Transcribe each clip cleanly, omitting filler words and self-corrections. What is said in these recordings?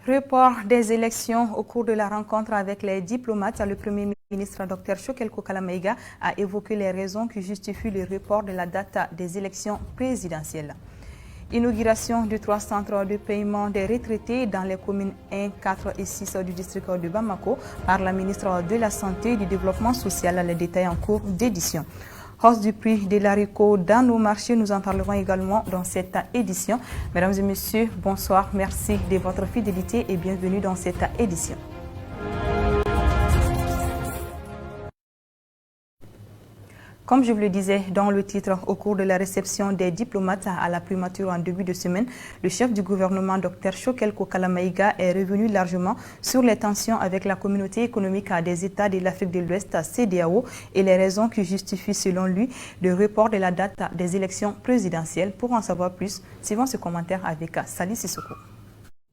Report des élections au cours de la rencontre avec les diplomates, le Premier ministre Dr Choguel Kokala Maïga a évoqué les raisons qui justifient le report de la date des élections présidentielles. Inauguration de 3 centres de paiement des retraités dans les communes 1, 4 et 6 du district de Bamako par la ministre de la Santé et du Développement social. Les détails en cours d'édition. Hausse du prix de l'haricot dans nos marchés, nous en parlerons également dans cette édition. Mesdames et messieurs, bonsoir, merci de votre fidélité et bienvenue dans cette édition. Comme je vous le disais dans le titre, au cours de la réception des diplomates à la primature en début de semaine, le chef du gouvernement, Dr Choguel Kokala Maïga, est revenu largement sur les tensions avec la communauté économique des États de l'Afrique de l'Ouest, CEDEAO, et les raisons qui justifient, selon lui, le report de la date des élections présidentielles. Pour en savoir plus, suivons ce commentaire avec Sali Sissoko.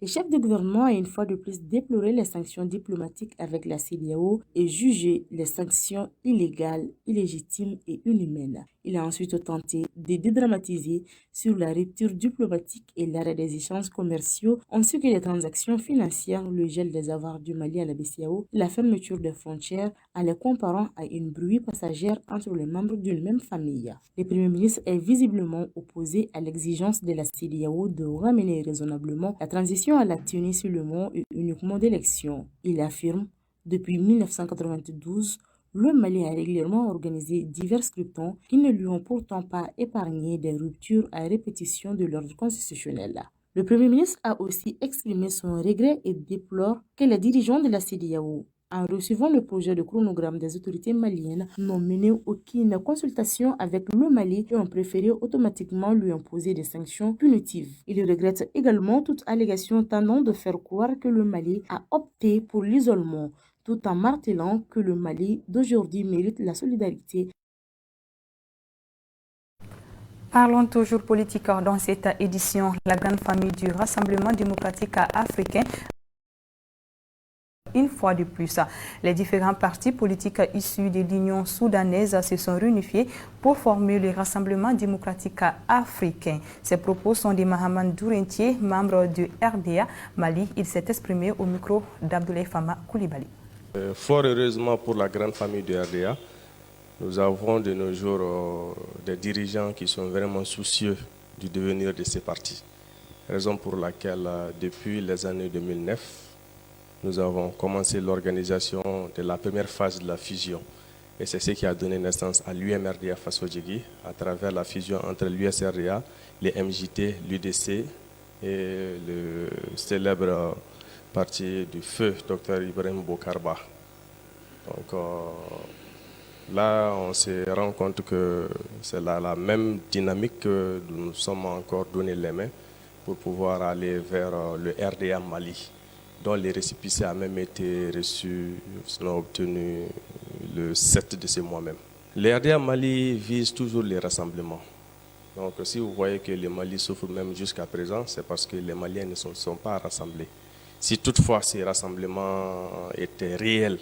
Le chef de gouvernement a une fois de plus déploré les sanctions diplomatiques avec la CEDEAO et jugé les sanctions illégales, illégitimes et inhumaines. Il a ensuite tenté de dédramatiser sur la rupture diplomatique et l'arrêt des échanges commerciaux, ainsi que les transactions financières, le gel des avoirs du Mali à la BCEAO, la fermeture des frontières, en les comparant à une brouille passagère entre les membres d'une même famille. Le Premier ministre est visiblement opposé à l'exigence de la CEDEAO de ramener raisonnablement la transition à la tenue sur le mot et uniquement d'élections. Il affirme, depuis 1992, le Mali a régulièrement organisé divers scrutins qui ne lui ont pourtant pas épargné des ruptures à répétition de l'ordre constitutionnel. Le Premier ministre a aussi exprimé son regret et déplore que les dirigeants de la CEDEAO, en recevant le projet de chronogramme des autorités maliennes, n'ont mené aucune consultation avec le Mali et ont préféré automatiquement lui imposer des sanctions punitives. Il regrette également toute allégation tendant de faire croire que le Mali a opté pour l'isolement, tout en martelant que le Mali d'aujourd'hui mérite la solidarité. Parlons toujours politique dans cette édition. La grande famille du Rassemblement démocratique africain. Une fois de plus, les différents partis politiques issus de l'Union soudanaise se sont réunifiés pour former le Rassemblement démocratique africain. Ces propos sont de Mahaman Dourentier, membre du RDA Mali. Il s'est exprimé au micro d'Abdoulaye Fama Koulibaly. Fort heureusement pour la grande famille du RDA, nous avons de nos jours des dirigeants qui sont vraiment soucieux du devenir de ces partis. Raison pour laquelle, depuis les années 2009, nous avons commencé l'organisation de la première phase de la fusion. Et c'est ce qui a donné naissance à l'UMRDA Faso-Djegui, à travers la fusion entre l'USRDA, les MJT, l'UDC et le célèbre parti du feu, Dr Ibrahim Boukarba. Donc là, on se rend compte que c'est la même dynamique que nous sommes encore donné les mains pour pouvoir aller vers le RDA Mali, dont les récépissés ont même été reçus, sont obtenus le 7 de ce mois même. Le RDA Mali vise toujours les rassemblements. Donc si vous voyez que le Mali souffre même jusqu'à présent, c'est parce que les Maliens ne sont pas rassemblés. Si toutefois ces rassemblements étaient réels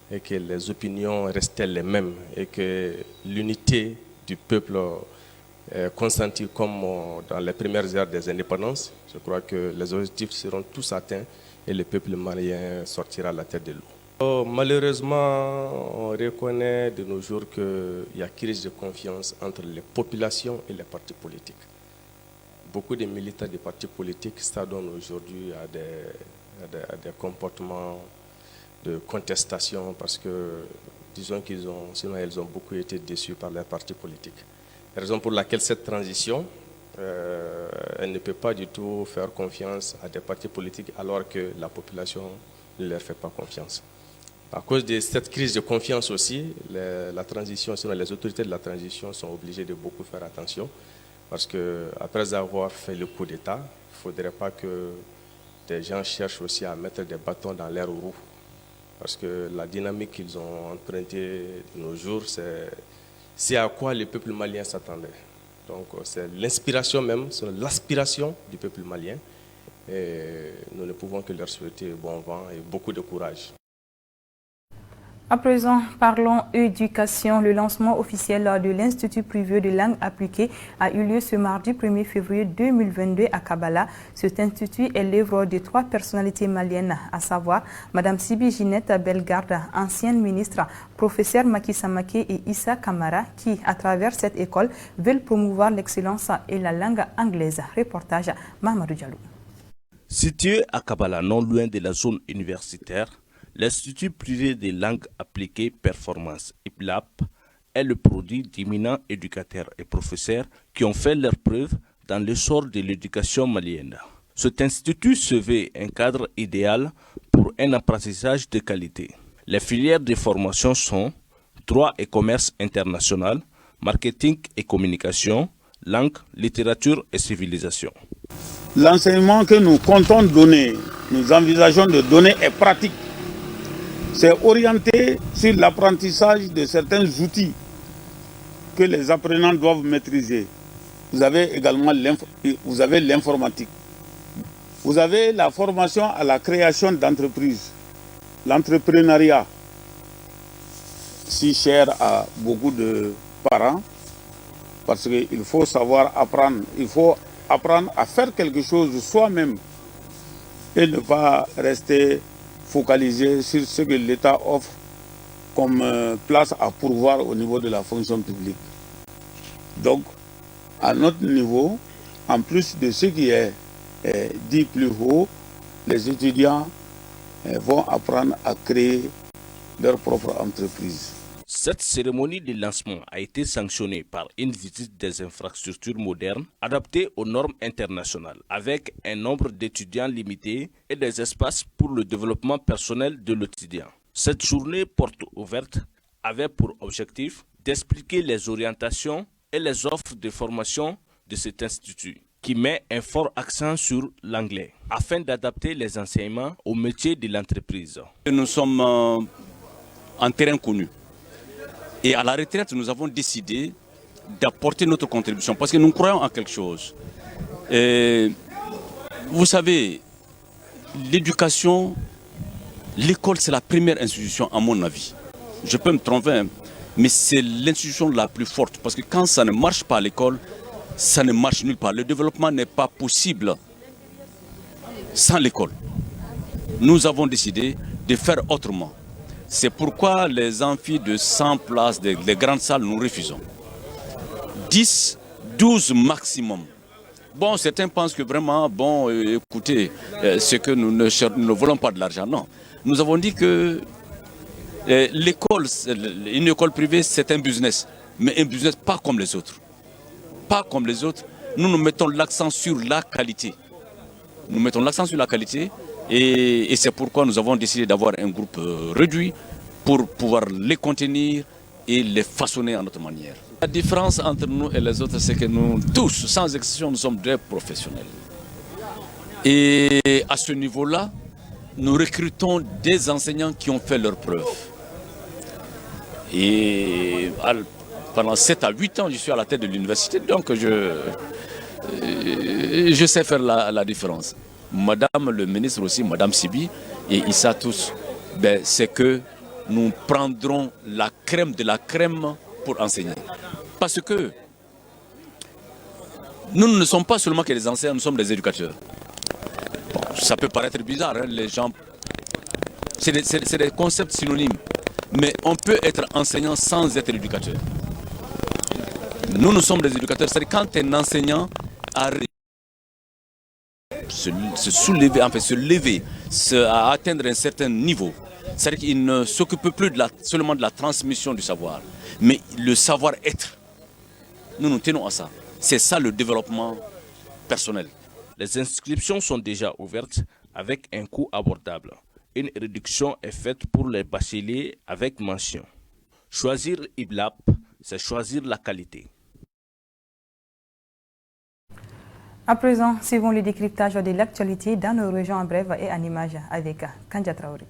et que les opinions restaient les mêmes et que l'unité du peuple est consentie comme dans les premières heures des indépendances, je crois que les objectifs seront tous atteints et le peuple malien sortira la tête de l'eau. Malheureusement, on reconnaît de nos jours qu'il y a crise de confiance entre les populations et les partis politiques. Beaucoup de militants des partis politiques s'adonnent aujourd'hui à des comportements de contestation parce que, disons sinon ils ont beaucoup été déçus par les partis politiques. Raison pour laquelle cette transition, elle ne peut pas du tout faire confiance à des partis politiques alors que la population ne leur fait pas confiance. À cause de cette crise de confiance aussi, la transition, sinon les autorités de la transition sont obligées de beaucoup faire attention parce qu'après avoir fait le coup d'État, il ne faudrait pas que des gens cherchent aussi à mettre des bâtons dans leurs roues. Parce que la dynamique qu'ils ont empruntée de nos jours, c'est à quoi le peuple malien s'attendait. Donc c'est l'inspiration même, c'est l'aspiration du peuple malien. Et nous ne pouvons que leur souhaiter bon vent et beaucoup de courage. À présent, parlons éducation. Le lancement officiel de l'Institut privé de langue appliquée a eu lieu ce mardi 1er février 2022 à Kabala. Cet institut est l'œuvre de 3 personnalités maliennes, à savoir Mme Sibi Ginette Bellegarde, ancienne ministre, professeur Macky Samake et Issa Kamara, qui, à travers cette école, veulent promouvoir l'excellence et la langue anglaise. Reportage Mamadou Diallo. Situé à Kabala, non loin de la zone universitaire, l'Institut privé des langues appliquées performance IPLAP est le produit d'éminents éducateurs et professeurs qui ont fait leurs preuves dans l'essor de l'éducation malienne. Cet institut se veut un cadre idéal pour un apprentissage de qualité. Les filières de formation sont droit et commerce international, marketing et communication, langue, littérature et civilisation. L'enseignement que nous comptons donner, nous envisageons de donner est pratique. C'est orienté sur l'apprentissage de certains outils que les apprenants doivent maîtriser. Vous avez également l'informatique. Vous avez la formation à la création d'entreprises, l'entrepreneuriat, si cher à beaucoup de parents, parce qu'il faut savoir apprendre, il faut apprendre à faire quelque chose soi-même et ne pas rester focalisé sur ce que l'État offre comme place à pourvoir au niveau de la fonction publique. Donc, à notre niveau, en plus de ce qui est dit plus haut, les étudiants vont apprendre à créer leur propre entreprise. Cette cérémonie de lancement a été sanctionnée par une visite des infrastructures modernes adaptées aux normes internationales, avec un nombre d'étudiants limité et des espaces pour le développement personnel de l'étudiant. Cette journée porte ouverte avait pour objectif d'expliquer les orientations et les offres de formation de cet institut, qui met un fort accent sur l'anglais, afin d'adapter les enseignements au métier de l'entreprise. Nous sommes en terrain connu. Et à la retraite, nous avons décidé d'apporter notre contribution parce que nous croyons en quelque chose. Et vous savez, l'éducation, l'école, c'est la première institution à mon avis. Je peux me tromper, mais c'est l'institution la plus forte parce que quand ça ne marche pas à l'école, ça ne marche nulle part. Le développement n'est pas possible sans l'école. Nous avons décidé de faire autrement. C'est pourquoi les amphis de 100 places, les grandes salles, nous refusons. 10, 12 maximum. Bon, certains pensent que vraiment, bon, écoutez, c'est que nous ne voulons pas de l'argent. Non. Nous avons dit que l'école, une école privée, c'est un business. Mais un business pas comme les autres. Pas comme les autres. Nous mettons l'accent sur la qualité. Nous mettons l'accent sur la qualité. Et c'est pourquoi nous avons décidé d'avoir un groupe réduit pour pouvoir les contenir et les façonner à notre manière. La différence entre nous et les autres, c'est que nous tous, sans exception, nous sommes des professionnels. Et à ce niveau-là, nous recrutons des enseignants qui ont fait leurs preuves. Et pendant 7 à 8 ans, je suis à la tête de l'université, donc je sais faire la différence. Madame le ministre aussi, Madame Sibi et Issa tous, c'est que nous prendrons la crème de la crème pour enseigner. Parce que nous ne sommes pas seulement que des enseignants, nous sommes des éducateurs. Bon, ça peut paraître bizarre, hein, les gens. C'est des concepts synonymes. Mais on peut être enseignant sans être éducateur. Nous sommes des éducateurs. C'est quand un enseignant arrive se soulever, en fait, se lever, à atteindre un certain niveau. C'est-à-dire qu'il ne s'occupe plus seulement de la transmission du savoir, mais le savoir-être. Nous tenons à ça. C'est ça le développement personnel. Les inscriptions sont déjà ouvertes avec un coût abordable. Une réduction est faite pour les bacheliers avec mention. Choisir IPLAP, c'est choisir la qualité. À présent, suivons le décryptage de l'actualité dans nos régions en bref et en images avec Kanja Traoré.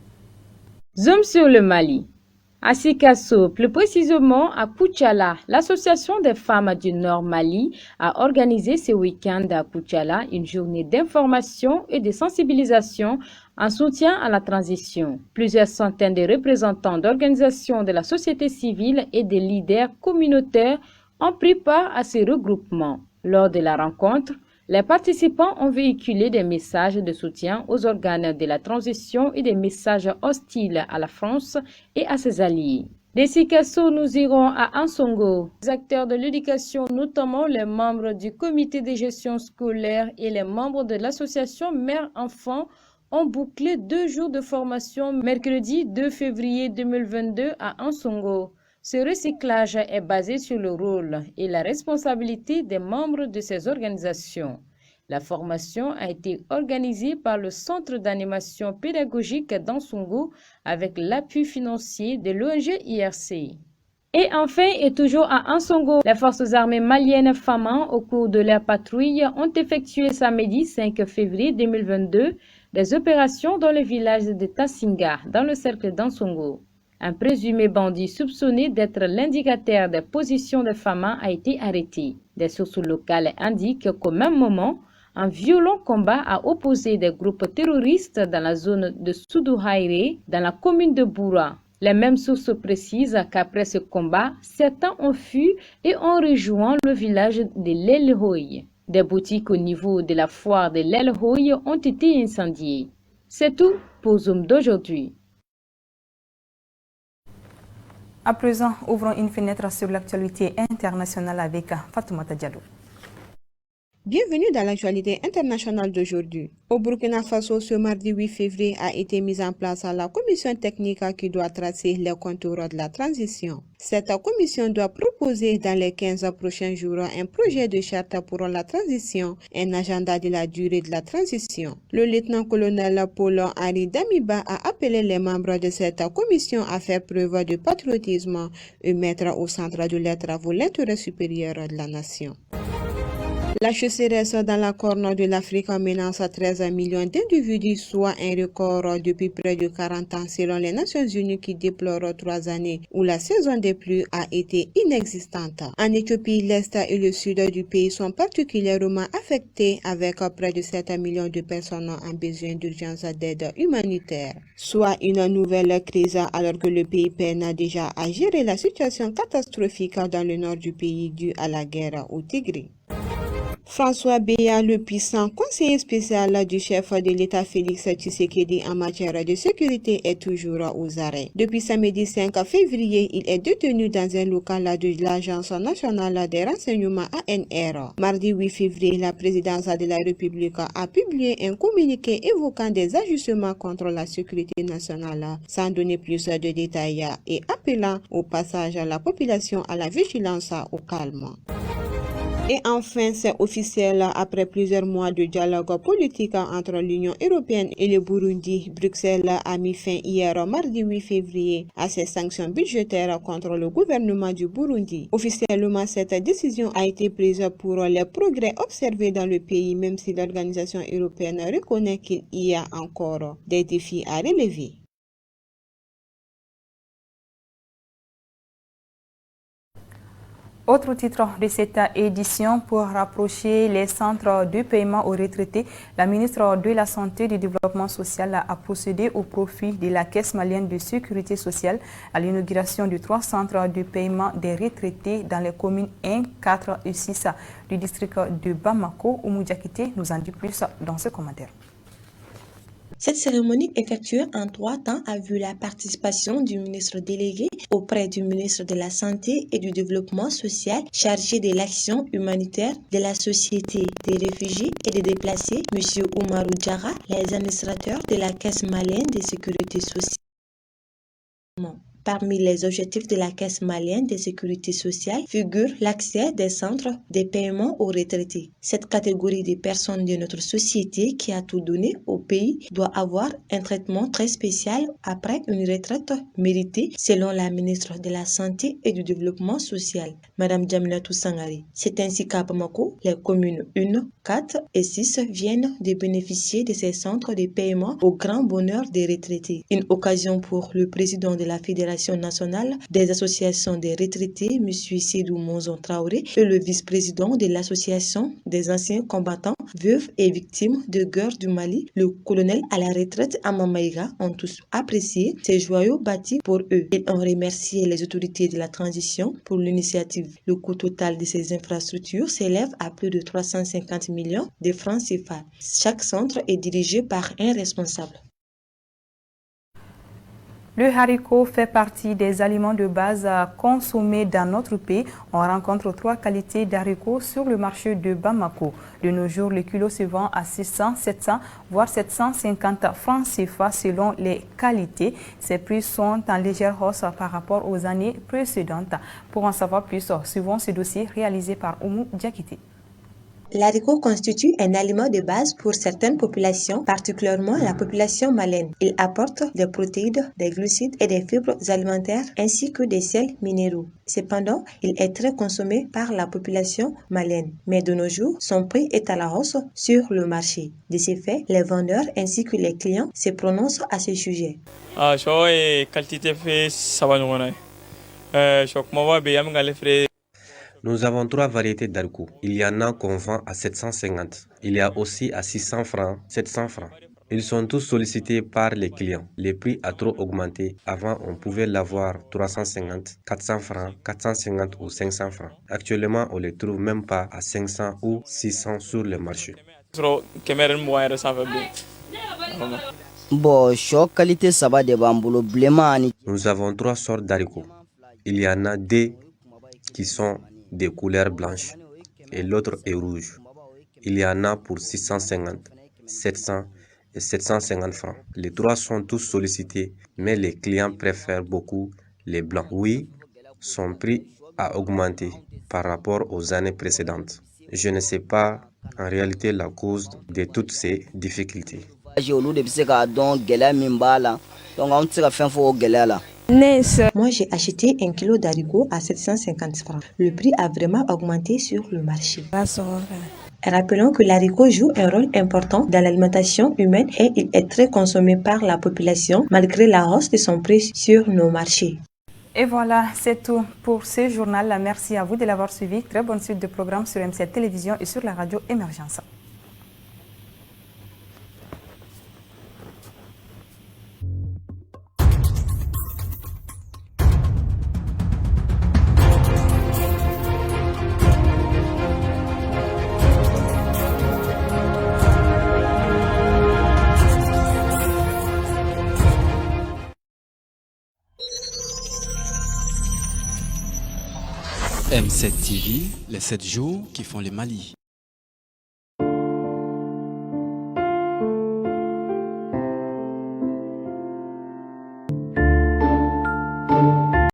Zoom sur le Mali. À Sikasso, plus précisément à Koutiala, l'association des femmes du Nord Mali a organisé ce week-end à Koutiala une journée d'information et de sensibilisation en soutien à la transition. Plusieurs centaines de représentants d'organisations de la société civile et des leaders communautaires ont pris part à ces regroupements. Lors de la rencontre, les participants ont véhiculé des messages de soutien aux organes de la transition et des messages hostiles à la France et à ses alliés. De Sikasso, nous irons à Ansongo. Les acteurs de l'éducation, notamment les membres du comité de gestion scolaire et les membres de l'association Mère-Enfant, ont bouclé 2 jours de formation mercredi 2 février 2022 à Ansongo. Ce recyclage est basé sur le rôle et la responsabilité des membres de ces organisations. La formation a été organisée par le Centre d'animation pédagogique d'Ansongo avec l'appui financier de l'ONG IRC. Et enfin, et toujours à Ansongo, les forces armées maliennes FAMAN, au cours de leur patrouille, ont effectué samedi 5 février 2022 des opérations dans le village de Tassinga, dans le cercle d'Ansongo. Un présumé bandit soupçonné d'être l'indicateur des positions des FAMAN a été arrêté. Des sources locales indiquent qu'au même moment, un violent combat a opposé des groupes terroristes dans la zone de Soudouhaïré, dans la commune de Boura. Les mêmes sources précisent qu'après ce combat, certains ont fui et ont rejoint le village de l'Elhoy. Des boutiques au niveau de la foire de l'Elhoy ont été incendiées. C'est tout pour Zoom d'aujourd'hui. À présent, ouvrons une fenêtre sur l'actualité internationale avec Fatoumata Diallo. Bienvenue dans l'actualité internationale d'aujourd'hui. Au Burkina Faso, ce mardi 8 février a été mise en place la commission technique qui doit tracer les contours de la transition. Cette commission doit proposer dans les 15 prochains jours un projet de charte pour la transition, un agenda de la durée de la transition. Le lieutenant-colonel Paul-Henri Damiba a appelé les membres de cette commission à faire preuve de patriotisme et mettre au centre de leurs travaux l'intérêt supérieur de la nation. La sécheresse dans la corne de l'Afrique menace 13 millions d'individus, soit un record depuis près de 40 ans selon les Nations Unies qui déplorent 3 années où la saison des pluies a été inexistante. En Éthiopie, l'Est et le Sud du pays sont particulièrement affectés avec près de 7 millions de personnes en besoin d'urgence d'aide humanitaire, soit une nouvelle crise alors que le pays peine déjà à gérer la situation catastrophique dans le nord du pays due à la guerre au Tigray. François Béa, le puissant conseiller spécial du chef de l'État Félix Tshisekedi en matière de sécurité, est toujours aux arrêts. Depuis samedi 5 février, il est détenu dans un local de l'Agence nationale des renseignements ANR. Mardi 8 février, la présidence de la République a publié un communiqué évoquant des ajustements contre la sécurité nationale, sans donner plus de détails et appelant au passage la population à la vigilance au calme. Et enfin, c'est officiel, après plusieurs mois de dialogue politique entre l'Union européenne et le Burundi, Bruxelles a mis fin hier, mardi 8 février, à ses sanctions budgétaires contre le gouvernement du Burundi. Officiellement, cette décision a été prise pour les progrès observés dans le pays, même si l'organisation européenne reconnaît qu'il y a encore des défis à relever. Autre titre de cette édition, pour rapprocher les centres de paiement aux retraités, la ministre de la Santé et du Développement social a procédé au profit de la Caisse malienne de sécurité sociale à l'inauguration de 3 centres de paiement des retraités dans les communes 1, 4 et 6 du district de Bamako. Oumou Diakité nous en dit plus dans ce commentaire. Cette cérémonie effectuée en 3 temps a vu la participation du ministre délégué auprès du ministre de la Santé et du Développement social chargé de l'action humanitaire de la Société des réfugiés et des déplacés, M. Oumarou Diarra, les administrateurs de la Caisse malienne de sécurité sociale. Parmi les objectifs de la Caisse malienne de sécurité sociale figure l'accès des centres de paiement aux retraités. Cette catégorie de personnes de notre société qui a tout donné au pays doit avoir un traitement très spécial après une retraite méritée, selon la ministre de la Santé et du Développement social, Mme Djamilatou Sangari. C'est ainsi qu'à Bamako, les communes 1, 4 et 6 viennent de bénéficier de ces centres de paiement au grand bonheur des retraités. Une occasion pour le président de la Fédération coordination nationale des associations des retraités, M. Sidou Monzon Traoré, et le vice-président de l'association des anciens combattants, veuves et victimes de guerre du Mali, le colonel à la retraite Amamaïga, ont tous apprécié ces joyaux bâtis pour eux. Ils ont remercié les autorités de la transition pour l'initiative. Le coût total de ces infrastructures s'élève à plus de 350 millions de francs CFA. Chaque centre est dirigé par un responsable. Le haricot fait partie des aliments de base consommés dans notre pays. On rencontre 3 qualités d'haricots sur le marché de Bamako. De nos jours, le kilo se vend à 600, 700, voire 750 francs CFA selon les qualités. Ces prix sont en légère hausse par rapport aux années précédentes. Pour en savoir plus, suivons ce dossier réalisé par Oumou Diakité. L'haricot constitue un aliment de base pour certaines populations, particulièrement la population malienne. Il apporte des protéines, des glucides et des fibres alimentaires ainsi que des sels minéraux. Cependant, il est très consommé par la population malienne. Mais de nos jours, son prix est à la hausse sur le marché. De ce fait, les vendeurs ainsi que les clients se prononcent à ce sujet. Nous avons 3 variétés d'haricots. Il y en a qu'on vend à 750. Il y a aussi à 600 francs, 700 francs. Ils sont tous sollicités par les clients. Les prix a trop augmenté. Avant, on pouvait l'avoir 350, 400 francs, 450 ou 500 francs. Actuellement, on ne les trouve même pas à 500 ou 600 sur le marché. Nous avons 3 sortes d'haricots. Il y en a 2 qui sont de couleur blanche et l'autre est rouge. Il y en a pour 650, 700 et 750 francs. Les 3 sont tous sollicités, mais les clients préfèrent beaucoup les blancs. Oui, son prix a augmenté par rapport aux années précédentes. Je ne sais pas en réalité la cause de toutes ces difficultés. Moi, j'ai acheté 1 kilo d'haricots à 750 francs. Le prix a vraiment augmenté sur le marché. Rappelons que l'haricot joue un rôle important dans l'alimentation humaine et il est très consommé par la population malgré la hausse de son prix sur nos marchés. Et voilà, c'est tout pour ce journal. Merci à vous de l'avoir suivi. Très bonne suite de programmes sur M7 Télévision et sur la radio Émergence. M7 TV, les 7 jours qui font le Mali.